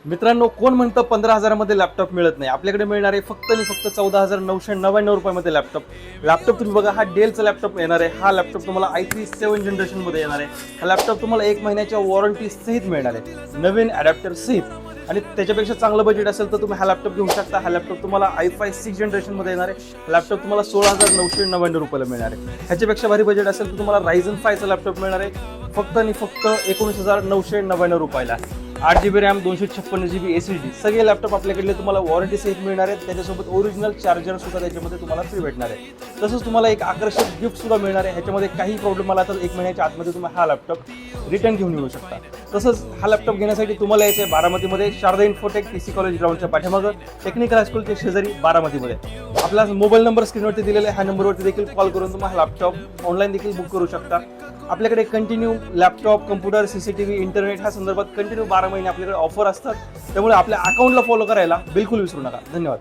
मित्रांनो, कोण म्हणतं 15,000 मध्ये लॅपटॉप मिळत नाही? आपल्याकडे मिळणार आहे फक्त आणि फक्त 14,999 रुपयामध्ये लॅपटॉप तुम्ही बघा, हा डेलचा लॅपटॉप येणार आहे. हा लॅपटॉप तुम्हाला i3 7 जनरेशन मध्ये येणार आहे. हा लॅपटॉप तुम्हाला 1 महिन्याच्या वॉरंटी सहित मिळणार आहे, नवीन अडॅप्टर सहित. आणि त्याच्यापेक्षा चांगलं बजेट असेल तर तुम्ही हा लॅपटॉप घेऊ शकता. हा लॅपटॉप तुम्हाला i5 6 जनरेशन मध्ये येणार आहे. लॅपटॉप तुम्हाला 16,999 रुपयाला मिळणार आहे. ह्याच्यापेक्षा भारी बजेट असेल तर तुम्हाला Ryzen 5 चा लॅपटॉप मिळणार आहे फक्त आणि फक्त 19,999 रुपयाला. 8GB रॅम, 256GB SSD, सगळे लॅपटॉप आपल्याकडले तुम्हाला वॉरंटी सहित मिळणार आहेत. त्याच्यासोबत ओरिजिनल चार्जर सुद्धा त्याच्यामध्ये तुम्हाला फ्री भेटणार आहे. तसंच तुम्हाला एक आकर्षक गिफ्ट सुद्धा मिळणार आहे. ह्याच्यामध्ये काही प्रॉब्लेम आला तर 1 महिन्याच्या आतमध्ये तुम्ही हा लॅपटॉप रिटर्न घेऊन येऊ शकता. तसंच हा लॅपटॉप घेण्यासाठी तुम्हाला यायचं आहे बारामतीमध्ये, शारदा इन्फोटेक PC कॉलेज ग्राउंडच्या पाठीमागं, टेक्निकल हायस्कूलच्या शेजारी बारामतीमध्ये. आपला मोबाईल नंबर स्क्रीनवरती दिलेला आहे. ह्या नंबरवरती देखील कॉल करून तुम्हाला लॅपटॉप ऑनलाईन देखील बुक करू शकता. आपल्याकडे continue laptop, computer, CCTV, internet ह्या संदर्भात कंटिन्यू 12 महिने आपल्याकडे ऑफर असतात. त्यामुळे आपल्या अकाउंटला फॉलो करायला बिलकुल विसरू नका. धन्यवाद.